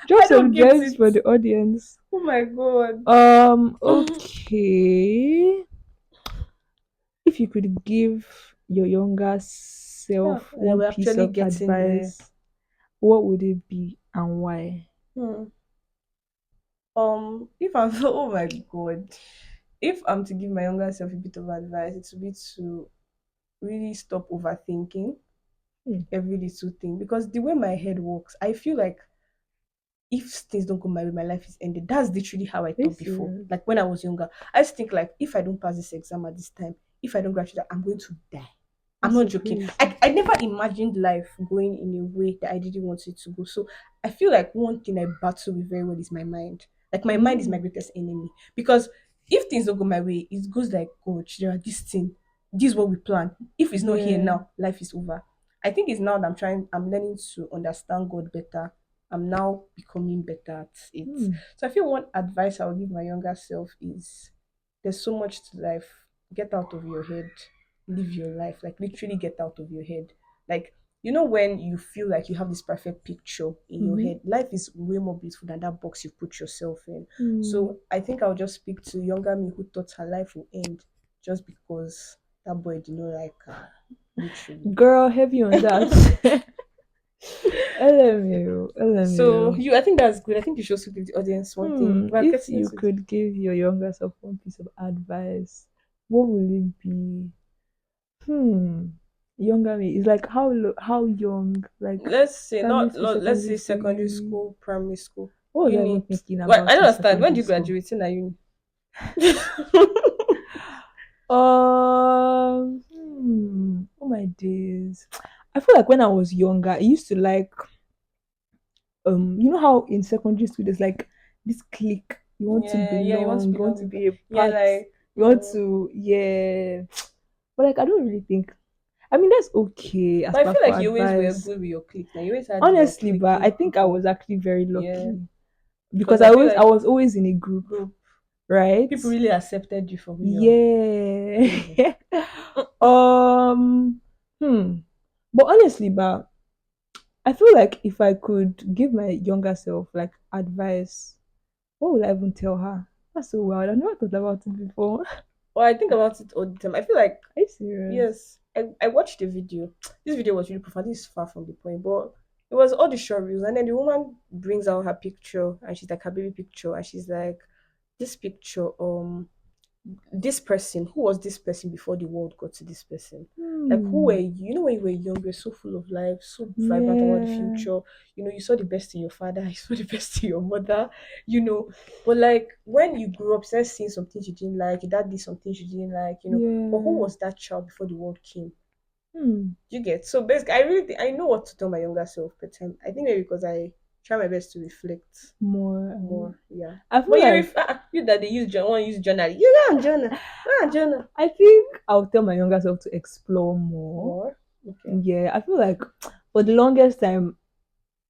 Speaker 2: Drop
Speaker 1: I don't
Speaker 2: some
Speaker 1: get
Speaker 2: gems
Speaker 1: it.
Speaker 2: for the audience.
Speaker 1: Oh my god.
Speaker 2: Okay. If you could give your younger
Speaker 1: Yeah,
Speaker 2: self one
Speaker 1: we're
Speaker 2: piece
Speaker 1: actually
Speaker 2: of
Speaker 1: getting there.
Speaker 2: advice, what would it be and why?
Speaker 1: Hmm. If I'm oh my god, if I'm to give my younger self a bit of advice, it would be to really stop overthinking
Speaker 2: Hmm.
Speaker 1: every little thing because the way my head works, I feel like if things don't go my way, my life is ended. That's literally how I
Speaker 2: Are you
Speaker 1: thought before.
Speaker 2: serious?
Speaker 1: Like when I was younger, I just think like if I don't pass this exam at this time, if I don't graduate, I'm going to die. I'm
Speaker 2: That's
Speaker 1: not
Speaker 2: so
Speaker 1: joking.
Speaker 2: crazy.
Speaker 1: I never imagined life going in a way that I didn't want it to go. So I feel like one thing I battle with very well is my mind. Like my mind is my
Speaker 2: Mm.
Speaker 1: greatest enemy. Because if things don't go my way, it goes like, God, Chidera, this thing, this is what we plan. If it's not here
Speaker 2: Yeah.
Speaker 1: now, life is over. I think it's now that I'm learning to understand God better. I'm now becoming better at it.
Speaker 2: Hmm.
Speaker 1: So I feel one advice I'll give my younger self is there's so much to life. Get out of your head. Live your life. Like literally get out of your head. Like when you feel like you have this perfect picture in your
Speaker 2: Mm-hmm.
Speaker 1: head, life is way more beautiful than that box you put yourself in.
Speaker 2: Hmm.
Speaker 1: So I think I'll just speak to younger me who thought her life will end just because that boy did not like her. Literally.
Speaker 2: Girl, heavy on that. LMU.
Speaker 1: So
Speaker 2: LMU.
Speaker 1: I think that's good. I think you should also give the audience one thing. We're
Speaker 2: If
Speaker 1: getting
Speaker 2: you
Speaker 1: into
Speaker 2: could give your younger self one piece of advice, what will it be? Hmm. Younger me is like how young? Like
Speaker 1: let's say
Speaker 2: primary
Speaker 1: not,
Speaker 2: school,
Speaker 1: not let's
Speaker 2: secondary
Speaker 1: say
Speaker 2: school,
Speaker 1: secondary
Speaker 2: uni.
Speaker 1: school, primary school,
Speaker 2: What was I even
Speaker 1: uni.
Speaker 2: thinking
Speaker 1: Well, I
Speaker 2: about
Speaker 1: don't
Speaker 2: in
Speaker 1: understand. When do
Speaker 2: secondary
Speaker 1: you
Speaker 2: school?
Speaker 1: graduate in a uni?
Speaker 2: Oh my days. I feel like when I was younger, I used to like you know how in secondary school there's like this clique, you want to
Speaker 1: Yeah, yeah. You want to
Speaker 2: belong, you want
Speaker 1: belong
Speaker 2: to
Speaker 1: with
Speaker 2: be a
Speaker 1: yeah,
Speaker 2: part,
Speaker 1: like
Speaker 2: you want to yeah. But like I don't really think I mean that's okay as
Speaker 1: but I
Speaker 2: per
Speaker 1: feel
Speaker 2: for
Speaker 1: like you always were
Speaker 2: advice.
Speaker 1: good with your clique. Now you always had your
Speaker 2: Honestly, but I
Speaker 1: cliquing
Speaker 2: think I was
Speaker 1: people.
Speaker 2: actually very
Speaker 1: Yeah,
Speaker 2: lucky
Speaker 1: because
Speaker 2: because
Speaker 1: I feel
Speaker 2: I
Speaker 1: like
Speaker 2: was always in a group,
Speaker 1: group
Speaker 2: right?
Speaker 1: people really accepted you for who you are. Crazy.
Speaker 2: Yeah. um hmm. But honestly, but I feel like if I could give my younger self like advice, what would I even tell her? That's so wild. I've never thought about it before.
Speaker 1: Well, I think about it all the time. I feel like
Speaker 2: Are you serious?
Speaker 1: yes, I watched the video. This video was really profound. This is far from the point, but it was all the short reels. And then the woman brings out her picture and she's like her baby picture, and she's like, this picture, this person, who was this person before the world got to this person? Like who were
Speaker 2: Hmm.
Speaker 1: you? When you were young, you're so full of life, so vibrant about the
Speaker 2: Yeah.
Speaker 1: future. You saw the best in your father, you saw the best in your mother, you know. But like when you grew up, you started seeing some things you didn't like, your dad did some things you didn't like. But who
Speaker 2: Yeah.
Speaker 1: was that child before the world came?
Speaker 2: Hmm.
Speaker 1: You get so basically I really I know what to tell my younger self, but I think maybe because I try my best to reflect
Speaker 2: More.
Speaker 1: more, yeah.
Speaker 2: I
Speaker 1: But
Speaker 2: feel like
Speaker 1: you that they use journal. You go on journal. Go on journal.
Speaker 2: I think I'll tell my younger self to explore more.
Speaker 1: More. Okay.
Speaker 2: Yeah, I feel like for the longest time,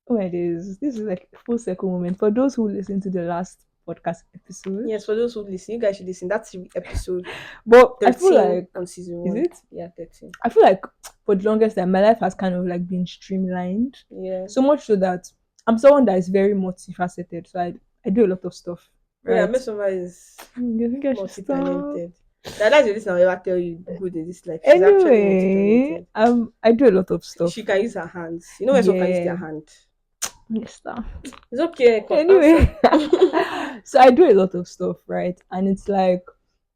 Speaker 2: oh my days, this is like full circle moment. For those who listen to the last podcast episode,
Speaker 1: Yes, for those who listen, you guys should listen. That's episode
Speaker 2: but I feel
Speaker 1: 13
Speaker 2: like,
Speaker 1: on season
Speaker 2: is
Speaker 1: one.
Speaker 2: it?
Speaker 1: Yeah, 13.
Speaker 2: I feel like for the longest time, my life has kind of like been streamlined,
Speaker 1: Yeah.
Speaker 2: so much so that I'm someone that is very multifaceted. So I do a lot of stuff,
Speaker 1: Oh yeah,
Speaker 2: right?
Speaker 1: Mesoma is
Speaker 2: You think I should stop?
Speaker 1: multi-talented. That's the reason I'll ever tell you good in this life. She's actually
Speaker 2: Anyway,
Speaker 1: multi-talented.
Speaker 2: I do a lot of
Speaker 1: She
Speaker 2: stuff.
Speaker 1: can use her hands. You know when someone can use
Speaker 2: Yeah,
Speaker 1: their hand.
Speaker 2: yes, sir.
Speaker 1: It's okay, answer.
Speaker 2: Anyway, so I do a lot of stuff, right? And it's like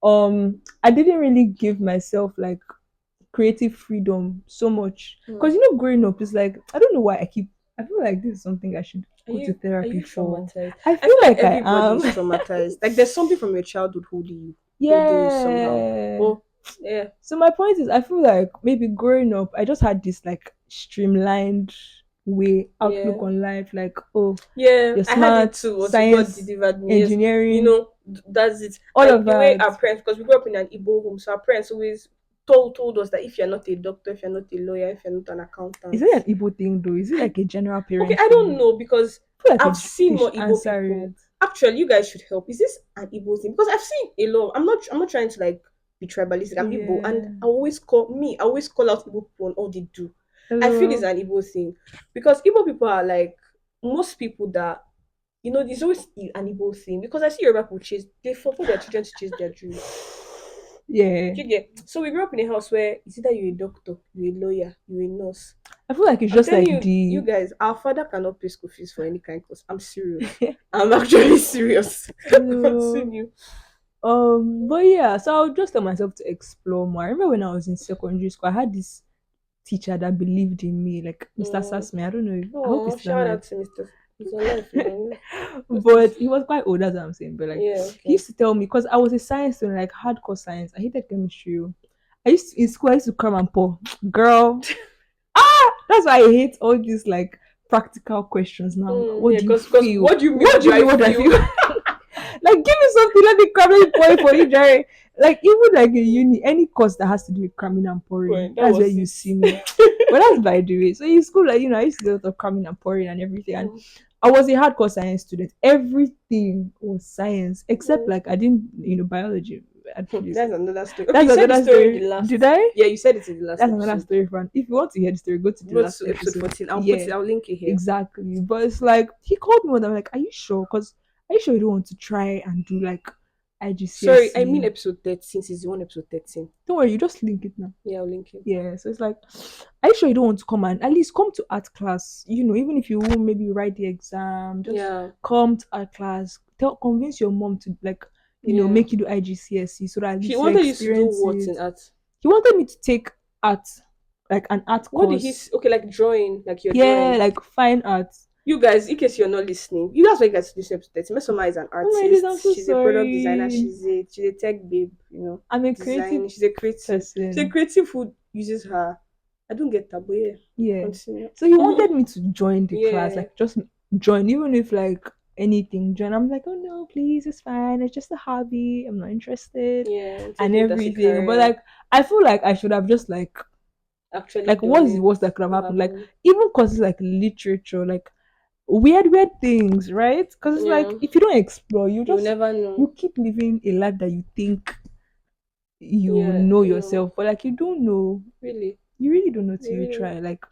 Speaker 2: I didn't really give myself like creative freedom so much
Speaker 1: Hmm.
Speaker 2: because growing up is like I don't know why I feel like this is something I should
Speaker 1: Are
Speaker 2: go to
Speaker 1: are
Speaker 2: therapy
Speaker 1: you
Speaker 2: for.
Speaker 1: traumatized?
Speaker 2: I
Speaker 1: I
Speaker 2: feel
Speaker 1: feel like
Speaker 2: like I
Speaker 1: everybody
Speaker 2: am.
Speaker 1: is traumatized. Like there's something from your childhood holding you somehow.
Speaker 2: Yeah.
Speaker 1: But yeah,
Speaker 2: So my point is, I feel like maybe growing up, I just had this like streamlined way
Speaker 1: yeah.
Speaker 2: outlook on life. Like, oh,
Speaker 1: Yeah,
Speaker 2: you're
Speaker 1: I had it
Speaker 2: smart,
Speaker 1: too until God
Speaker 2: science,
Speaker 1: delivered me. Yes,
Speaker 2: engineering,
Speaker 1: that's it.
Speaker 2: all
Speaker 1: Like
Speaker 2: of
Speaker 1: the way
Speaker 2: that.
Speaker 1: our parents, because we grew up in an Igbo home, so our parents always told us that if you're not a doctor, if you're not a lawyer, if you're not an
Speaker 2: Is
Speaker 1: accountant,
Speaker 2: it an Igbo thing though? Is it
Speaker 1: I
Speaker 2: like a general
Speaker 1: okay,
Speaker 2: parent
Speaker 1: I don't
Speaker 2: thing?
Speaker 1: know because
Speaker 2: I feel like
Speaker 1: I've
Speaker 2: they
Speaker 1: seen more
Speaker 2: should
Speaker 1: Igbo
Speaker 2: answer
Speaker 1: people.
Speaker 2: it.
Speaker 1: Actually, you guys should help. Is this an Igbo thing? Because I've seen a lot. I'm not trying to like be tribalistic. I'm Igbo, and
Speaker 2: Yeah.
Speaker 1: I always call out Igbo people on all they do. I feel it's
Speaker 2: Hello.
Speaker 1: an Igbo thing because Igbo people are like most people that there's always an Igbo thing because I see Yoruba people they force their children to chase their dreams.
Speaker 2: Yeah.
Speaker 1: Do you get? So we grew up in a house where it's either you're a doctor, you're a lawyer, you're a nurse.
Speaker 2: I feel like it's
Speaker 1: I'm
Speaker 2: just
Speaker 1: telling
Speaker 2: like
Speaker 1: you, you
Speaker 2: the
Speaker 1: guys, our father cannot pay school fees for any kind course. I'm serious. I'm actually serious.
Speaker 2: hello.
Speaker 1: Continue.
Speaker 2: But yeah, so I'll just tell myself to explore more. I remember when I was in secondary school, I had this teacher that believed in me, like Mr.
Speaker 1: Mm.
Speaker 2: Sasme. I don't know. I hope he's
Speaker 1: Oh,
Speaker 2: still
Speaker 1: shout
Speaker 2: alive.
Speaker 1: out to Mr. He's alive now.
Speaker 2: But he was quite old, that's what I'm saying. But like
Speaker 1: Yeah,
Speaker 2: he
Speaker 1: okay.
Speaker 2: used to tell me because I was a science student, like hardcore science. I hated chemistry. Oh. I used to in school, I used to cram and pour. Girl, that's why I hate all these like practical questions now. What
Speaker 1: Yeah,
Speaker 2: do you
Speaker 1: because
Speaker 2: feel?
Speaker 1: what do you mean?
Speaker 2: What
Speaker 1: What
Speaker 2: do
Speaker 1: do
Speaker 2: you
Speaker 1: I
Speaker 2: mean? What do I
Speaker 1: feel?
Speaker 2: feel? Like give me something, let me cram, let me pour it for you, Jerry. Like even like in uni, any course that has to do with cramming and pouring,
Speaker 1: Point. That
Speaker 2: that's where
Speaker 1: was
Speaker 2: you
Speaker 1: it.
Speaker 2: see me. But that's by the way. So in school, like I used to do a lot of cramming and pouring and everything. And
Speaker 1: Mm,
Speaker 2: I was a hardcore science student. Everything was science, except
Speaker 1: mm.
Speaker 2: like I didn't, biology. Actually, so
Speaker 1: That's another story. Okay,
Speaker 2: that's
Speaker 1: you said the
Speaker 2: another
Speaker 1: story in the
Speaker 2: story. Did
Speaker 1: last.
Speaker 2: I?
Speaker 1: Yeah, you said it in the last
Speaker 2: That's another
Speaker 1: episode.
Speaker 2: story, friend. If you want to hear the story, go to the
Speaker 1: Go
Speaker 2: last
Speaker 1: to episode
Speaker 2: episode.
Speaker 1: 14.
Speaker 2: Yeah,
Speaker 1: I'll link it here.
Speaker 2: exactly. But it's like he called me one. I'm like, are you sure? Because are you sure you don't want to try and do like
Speaker 1: Sorry, I mean
Speaker 2: IGCSE?
Speaker 1: episode 13, season 1, episode 13.
Speaker 2: Don't worry, you just link it now.
Speaker 1: Yeah, I'll link it.
Speaker 2: Yeah, so it's like, are you sure you don't want to come and at least come to art class? Even if you won't maybe write the exam, just
Speaker 1: Yeah,
Speaker 2: come to art class. Convince your mom to like,
Speaker 1: yeah.
Speaker 2: make you do IGCSE so that at
Speaker 1: He
Speaker 2: least you
Speaker 1: wanted you to do
Speaker 2: experience
Speaker 1: what
Speaker 2: it.
Speaker 1: in art?
Speaker 2: He wanted me to take art, like an art
Speaker 1: What did he
Speaker 2: course.
Speaker 1: okay, like drawing, like you're
Speaker 2: Yeah,
Speaker 1: drawing.
Speaker 2: like fine art.
Speaker 1: You guys, in case you're not listening, you guys why you guys listen to 13. Mesoma is an
Speaker 2: Oh my days, I'm
Speaker 1: artist.
Speaker 2: so
Speaker 1: She's a product designer.
Speaker 2: sorry.
Speaker 1: She's a tech babe,
Speaker 2: I'm a creative
Speaker 1: design. She's a creative. She's a
Speaker 2: person.
Speaker 1: creative who uses her. I don't get that, but yeah.
Speaker 2: Yeah.
Speaker 1: Continue.
Speaker 2: So he wanted me to join the class,
Speaker 1: Yeah.
Speaker 2: like just join, even if like anything join. I'm like, oh no, please, it's fine. It's just a hobby. I'm not interested
Speaker 1: Yeah.
Speaker 2: and
Speaker 1: Taking it as a
Speaker 2: everything. But
Speaker 1: career.
Speaker 2: like I feel like I should have just
Speaker 1: Actually
Speaker 2: like
Speaker 1: done
Speaker 2: what's the
Speaker 1: it.
Speaker 2: worst that could have
Speaker 1: What
Speaker 2: happened? Like
Speaker 1: happened?
Speaker 2: even causes like literature, like weird things, right? Because it's
Speaker 1: Yeah.
Speaker 2: like if you don't explore,
Speaker 1: You'll never know.
Speaker 2: you keep living a life that you think you
Speaker 1: Yeah,
Speaker 2: know
Speaker 1: no.
Speaker 2: yourself, but like you don't know.
Speaker 1: Really.
Speaker 2: You really don't know till
Speaker 1: You
Speaker 2: you
Speaker 1: really
Speaker 2: try. Like,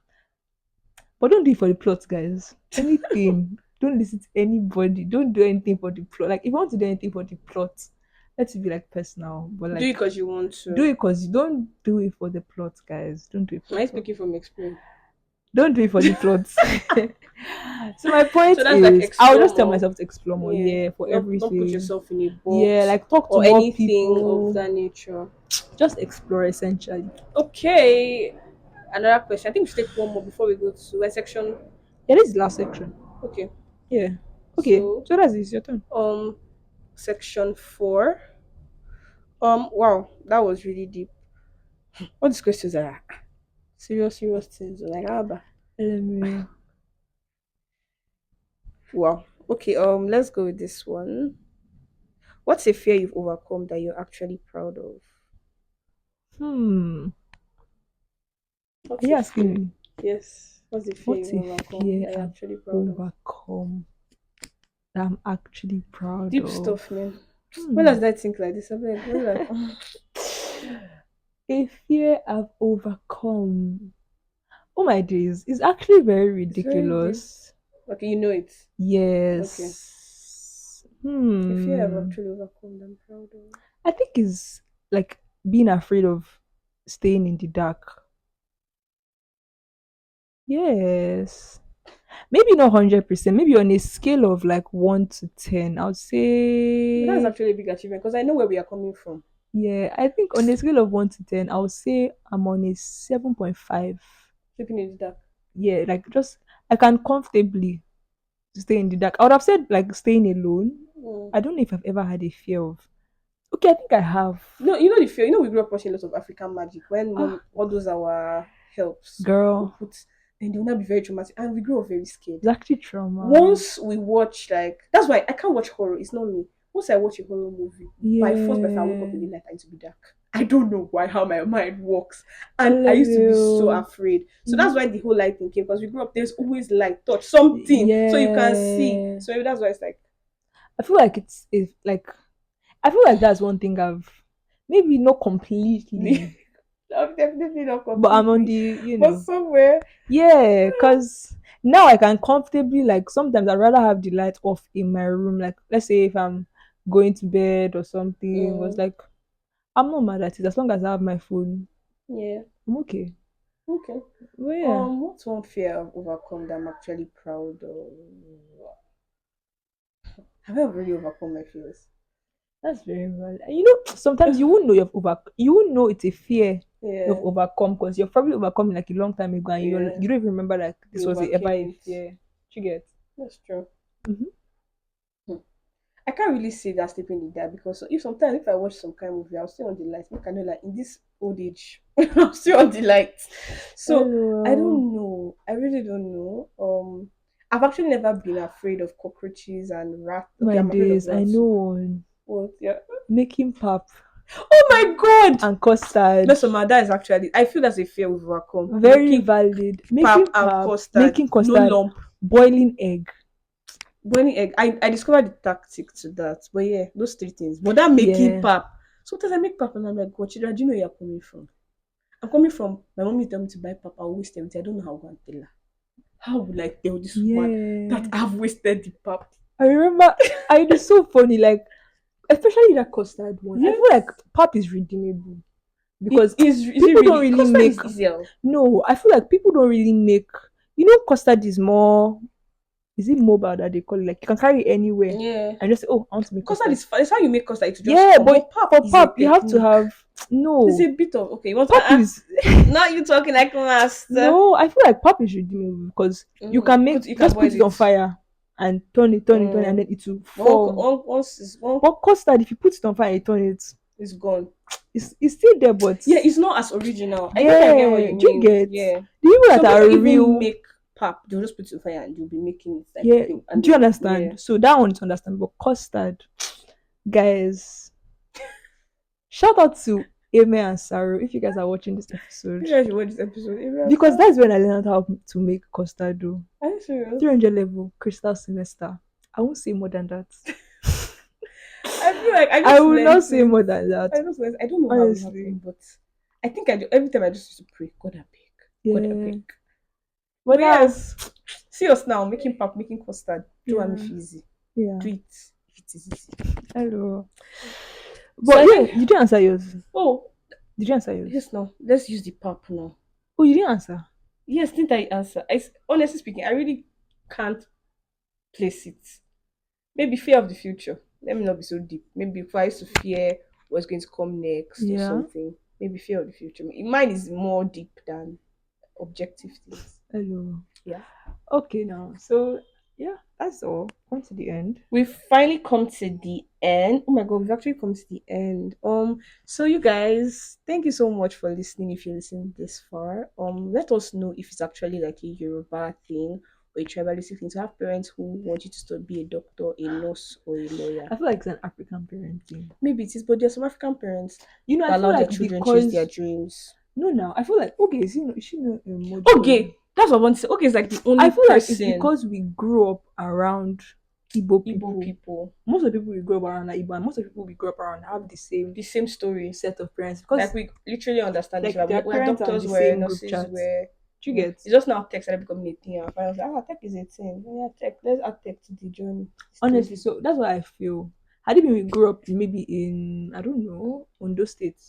Speaker 2: but don't do it for the plot, guys. Anything. Don't listen to anybody. Don't do anything for the plot. Like, if you want to do anything for the plot, let it be like personal. But
Speaker 1: do it
Speaker 2: like,
Speaker 1: because you want
Speaker 2: do
Speaker 1: to.
Speaker 2: it because you don't do it for the plot, guys. Don't do it for
Speaker 1: Am
Speaker 2: the
Speaker 1: I
Speaker 2: plot.
Speaker 1: speaking from experience?
Speaker 2: Don't do it for the plot. So my
Speaker 1: So
Speaker 2: point
Speaker 1: that's like
Speaker 2: is, I'll
Speaker 1: explore
Speaker 2: just tell
Speaker 1: more.
Speaker 2: myself to explore more.
Speaker 1: Yeah.
Speaker 2: Yeah, for
Speaker 1: Don't put
Speaker 2: everything.
Speaker 1: yourself in a
Speaker 2: Yeah,
Speaker 1: box
Speaker 2: like talk to
Speaker 1: or
Speaker 2: more
Speaker 1: anything of
Speaker 2: people.
Speaker 1: that nature.
Speaker 2: Just explore essentially.
Speaker 1: Okay. Another question. I think we should take one more before we go to section.
Speaker 2: Yeah, this is the last section.
Speaker 1: Okay.
Speaker 2: Yeah. Okay.
Speaker 1: So
Speaker 2: So that's it. It's your turn.
Speaker 1: um section 4. Wow, that was really deep. All these questions are serious things. Like ah,
Speaker 2: Um,
Speaker 1: wow. Okay, let's go with this one. What's a fear you've overcome that you're actually proud of?
Speaker 2: hmm. Are
Speaker 1: What's
Speaker 2: you
Speaker 1: a
Speaker 2: asking
Speaker 1: fear?
Speaker 2: me?
Speaker 1: Yes. What's a fear
Speaker 2: What's
Speaker 1: you've
Speaker 2: a
Speaker 1: overcome
Speaker 2: fear
Speaker 1: that you're
Speaker 2: I've
Speaker 1: actually proud of?
Speaker 2: overcome that I'm actually proud
Speaker 1: Deep
Speaker 2: of?
Speaker 1: stuff, man. When
Speaker 2: Hmm.
Speaker 1: does that think like this? I'm like, when like,
Speaker 2: A fear I've overcome. Oh my days. It's actually very
Speaker 1: it's very deep.
Speaker 2: ridiculous.
Speaker 1: Okay, you know it. Okay.
Speaker 2: Yes.
Speaker 1: A fear I've
Speaker 2: Hmm.
Speaker 1: actually overcome that I'm proud of.
Speaker 2: I think it's like being afraid of staying in the dark. Yes. Maybe not 100%. Maybe on a scale of like 1 to 10, I would
Speaker 1: But that's
Speaker 2: say
Speaker 1: actually a big achievement because I know where we are coming from.
Speaker 2: Yeah, I think on a scale of 1 to 10, I would say I'm on a 7.5.
Speaker 1: Sleeping in the dark.
Speaker 2: Yeah, like just I can comfortably stay in the dark. I would have said like staying alone.
Speaker 1: Mm.
Speaker 2: I don't know if I've ever had a fear of. Okay, I think I have.
Speaker 1: No, you know the fear. You know we grew up watching a lot of African magic when
Speaker 2: Ah,
Speaker 1: mom, all those our helps will
Speaker 2: girl,
Speaker 1: put, then they will not be very traumatic, and we grew up very scared.
Speaker 2: it's actually trauma.
Speaker 1: Once we watch, like, that's why I can't watch horror. It's not me. Once I watch a horror movie, by force, by if I wake up in
Speaker 2: Yeah,
Speaker 1: the night, I need to be dark. I don't know why, how my mind works,
Speaker 2: I
Speaker 1: and I
Speaker 2: love
Speaker 1: used to be so
Speaker 2: you.
Speaker 1: afraid. So that's
Speaker 2: Mhm.
Speaker 1: why the whole light thing came, because we grew up. There's always light, touch something, so you can see.
Speaker 2: Yeah,
Speaker 1: So maybe that's why it's like
Speaker 2: I feel like it's like I feel like that's one thing I've maybe not completely,
Speaker 1: I'm definitely not
Speaker 2: but I'm on
Speaker 1: completely,
Speaker 2: the
Speaker 1: but somewhere.
Speaker 2: yeah, because now I can comfortably like sometimes I'd rather have the light off in my room. Like let's say if I'm going to bed or something, was
Speaker 1: Mm,
Speaker 2: like I'm not mad at it as long as I have my phone.
Speaker 1: yeah.
Speaker 2: I'm okay.
Speaker 1: Okay.
Speaker 2: But yeah,
Speaker 1: What's one fear I've overcome that I'm actually proud of? Have I already overcome my fears?
Speaker 2: that's very well. And sometimes you won't know you won't know it's a fear you've
Speaker 1: Yeah,
Speaker 2: overcome because you're probably overcome like a long time ago and
Speaker 1: yeah.
Speaker 2: you don't even remember like this
Speaker 1: You
Speaker 2: was ever
Speaker 1: overcame
Speaker 2: a
Speaker 1: it.
Speaker 2: fear. You get?
Speaker 1: That's true.
Speaker 2: Mm-hmm.
Speaker 1: Hmm. I can't really say that sleeping in there because if sometimes if I watch some kind of movie, I'll stay on the lights. Make I know like in this old age, I'll stay on the lights. So I
Speaker 2: Hello.
Speaker 1: don't know. I really don't know. I've actually never been afraid of cockroaches and rats. Okay,
Speaker 2: My
Speaker 1: I'm afraid of
Speaker 2: days, I
Speaker 1: rats
Speaker 2: know
Speaker 1: too.
Speaker 2: one.
Speaker 1: What? Yeah.
Speaker 2: Making pap
Speaker 1: Oh my god!
Speaker 2: and custard.
Speaker 1: No, so my that is actually I feel that's a fear we've overcome.
Speaker 2: Very
Speaker 1: Making
Speaker 2: valid.
Speaker 1: pap
Speaker 2: Making
Speaker 1: and
Speaker 2: pap,
Speaker 1: custard,
Speaker 2: making
Speaker 1: no
Speaker 2: custard,
Speaker 1: lump.
Speaker 2: boiling egg.
Speaker 1: Boiling egg. I discovered the tactic to that. But yeah, those three things. But that making
Speaker 2: Yeah.
Speaker 1: pap. Sometimes I make pap and I'm like, God, Chidera, do you know where you're coming from? I'm coming from my mommy tell me to buy pap. I'll waste everything. I don't know how to go and tell her. How would I tell this woman that
Speaker 2: Yeah.
Speaker 1: I've wasted the pap?
Speaker 2: I remember it is so funny, like especially that custard one. I feel
Speaker 1: Yes.
Speaker 2: like pap is redeemable
Speaker 1: It
Speaker 2: because
Speaker 1: is it
Speaker 2: people don't
Speaker 1: really
Speaker 2: really
Speaker 1: custard
Speaker 2: make
Speaker 1: is easier.
Speaker 2: no, I feel like people don't really make custard is more is it mobile that they call it? Like you can carry it anywhere
Speaker 1: Yeah.
Speaker 2: and just say, oh, I want to make
Speaker 1: Custard
Speaker 2: custard.
Speaker 1: is fun. It's how you make custard to just
Speaker 2: Yeah,
Speaker 1: come.
Speaker 2: but
Speaker 1: But pap
Speaker 2: for
Speaker 1: is a
Speaker 2: pap you have to
Speaker 1: technique.
Speaker 2: have
Speaker 1: There's
Speaker 2: no
Speaker 1: a bit of okay. What?
Speaker 2: pap is
Speaker 1: Now you talking like master.
Speaker 2: no, I feel like pap is redeemable because you
Speaker 1: Mm-hmm.
Speaker 2: can
Speaker 1: Put
Speaker 2: make
Speaker 1: you can
Speaker 2: just put
Speaker 1: boil
Speaker 2: it on
Speaker 1: it.
Speaker 2: fire and turn it, and
Speaker 1: Mm.
Speaker 2: then it will
Speaker 1: One,
Speaker 2: form.
Speaker 1: one, once is one
Speaker 2: But custard, if you put it on fire, and turn it,
Speaker 1: is gone.
Speaker 2: it's still there. But
Speaker 1: Yeah, it's not as original. I think I get what
Speaker 2: yeah,
Speaker 1: you
Speaker 2: do you
Speaker 1: mean.
Speaker 2: get
Speaker 1: Yeah.
Speaker 2: the people that
Speaker 1: Some people
Speaker 2: are
Speaker 1: even
Speaker 2: real?
Speaker 1: make pap. They'll just put it on fire and they'll be making it like
Speaker 2: Yeah,
Speaker 1: and
Speaker 2: do you
Speaker 1: they'll yeah.
Speaker 2: understand? So that one is understandable. Custard, guys. Shout out to Ame and Saru if you guys are watching this episode
Speaker 1: Maybe I should watch this episode. Maybe I'm
Speaker 2: because that's
Speaker 1: sorry.
Speaker 2: when I learned how to make custard dough.
Speaker 1: Are you serious?
Speaker 2: 300 level crystal semester. I won't say more than that.
Speaker 1: I feel like I
Speaker 2: I
Speaker 1: just
Speaker 2: will
Speaker 1: learned
Speaker 2: not say
Speaker 1: it.
Speaker 2: more than that.
Speaker 1: I don't know how it
Speaker 2: Honestly.
Speaker 1: happened, but I think I do. Every time I just used to pray, God I beg, God I
Speaker 2: Yeah.
Speaker 1: beg.
Speaker 2: But
Speaker 1: But
Speaker 2: now,
Speaker 1: yes, see us now making pap, making custard. Do am
Speaker 2: yeah.
Speaker 1: if easy.
Speaker 2: Yeah.
Speaker 1: Do it if it is easy.
Speaker 2: Hello.
Speaker 1: So
Speaker 2: But
Speaker 1: I
Speaker 2: yeah,
Speaker 1: think
Speaker 2: you didn't answer yours.
Speaker 1: oh
Speaker 2: Did you answer yours?
Speaker 1: yes now let's use the pap now.
Speaker 2: Oh, you didn't answer.
Speaker 1: Yes, didn't I answer? Honestly speaking, I really can't place it. Maybe fear of the future. Let me not be so deep. Maybe if I used to fear what's going to come next or
Speaker 2: Yeah.
Speaker 1: something. Maybe fear of the future. Mine is more deep than objective things.
Speaker 2: Hello.
Speaker 1: Yeah.
Speaker 2: Okay, now. So, yeah, that's all. On to the end.
Speaker 1: We've finally come to the end. Oh my god, we've actually come to the end. So you guys, thank you so much for listening if you listened this far. Let us know if it's actually like a Yoruba thing or a tribalistic thing to have parents who want you to study be a doctor, a nurse, or a lawyer.
Speaker 2: I feel like it's an African parent thing.
Speaker 1: Maybe it is, but there's some African parents
Speaker 2: I
Speaker 1: that
Speaker 2: feel
Speaker 1: allow their
Speaker 2: like
Speaker 1: children chase their
Speaker 2: because
Speaker 1: dreams.
Speaker 2: no, now I feel like okay, is she not a module?
Speaker 1: Okay, that's what I want to say. Okay, it's like the
Speaker 2: I
Speaker 1: only
Speaker 2: feel like it's
Speaker 1: person
Speaker 2: because we grew up around Igbo
Speaker 1: Igbo
Speaker 2: people.
Speaker 1: people
Speaker 2: Most of the people we grew up around are Igbo, and most of the people we grew up around have the same
Speaker 1: the same story.
Speaker 2: set of parents
Speaker 1: Like
Speaker 2: because
Speaker 1: we literally understand each
Speaker 2: like
Speaker 1: other.
Speaker 2: their
Speaker 1: We're
Speaker 2: parents are on
Speaker 1: doctors,
Speaker 2: the
Speaker 1: we're
Speaker 2: same group
Speaker 1: nurses,
Speaker 2: chat.
Speaker 1: we're
Speaker 2: Do you
Speaker 1: yeah.
Speaker 2: get?
Speaker 1: It's just now tech started becoming a thing. And I was like, tech is a thing. Yeah, tech. Let's add tech to the journey.
Speaker 2: Honestly, so that's what I feel. Had it been we grew up maybe in I don't know Ondo State,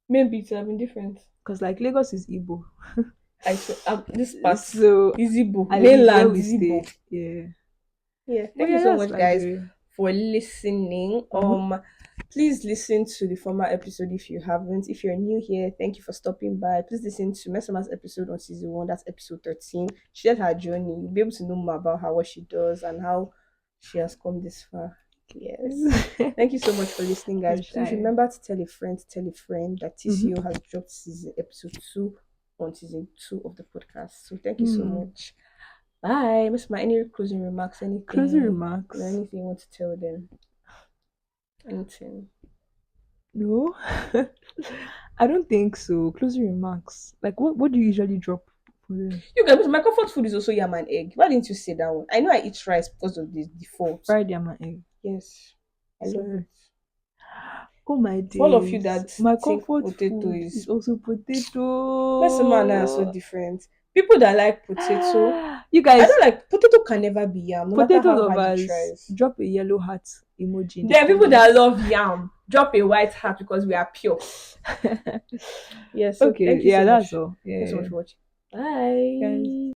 Speaker 1: Maybe it would have been different.
Speaker 2: because like Lagos is Igbo,
Speaker 1: I swear, this part
Speaker 2: so
Speaker 1: is Igbo.
Speaker 2: and it is where
Speaker 1: Mainland
Speaker 2: we
Speaker 1: is Igbo.
Speaker 2: stay. Yeah,
Speaker 1: Yeah.
Speaker 2: but
Speaker 1: Thank you
Speaker 2: yeah,
Speaker 1: so
Speaker 2: that's
Speaker 1: much,
Speaker 2: by the
Speaker 1: guys,
Speaker 2: way.
Speaker 1: for listening. Please listen to the former episode if you haven't. If you're new here, thank you for stopping by. Please listen to Mesama's episode on season 1. That's episode 13. She shared her journey. You'll be able to know more about her, what she does, and how she has come this far. Yes. Thank you so much for listening, guys. Please remember to tell a friend that TCO has dropped episode 2 on season 2 of the podcast. So thank you so much. Bye. Miss Ma, any closing remarks? Anything?
Speaker 2: Closing remarks.
Speaker 1: Anything you want to tell them? Anything?
Speaker 2: No. I don't think so. Closing remarks. Like what do you usually drop for them?
Speaker 1: You guys, my comfort food is also yam and egg. Why didn't you say that one? I know I eat rice because of the default.
Speaker 2: Fried yam and egg.
Speaker 1: Yes. I love it.
Speaker 2: Oh my days.
Speaker 1: For all of you that
Speaker 2: my
Speaker 1: think
Speaker 2: comfort
Speaker 1: potato
Speaker 2: food is also potato.
Speaker 1: That's man are so different. People that like potato,
Speaker 2: you guys,
Speaker 1: I don't like potato. Can never be yam. No
Speaker 2: potato
Speaker 1: matter how hard you
Speaker 2: lovers,
Speaker 1: try.
Speaker 2: drop a yellow heart emoji.
Speaker 1: There are people that love yam. Drop a white heart because we are pure. Yes. Yeah, so
Speaker 2: okay. Yeah, so that's all. Yeah.
Speaker 1: Thanks so much for watching. Bye. Guys.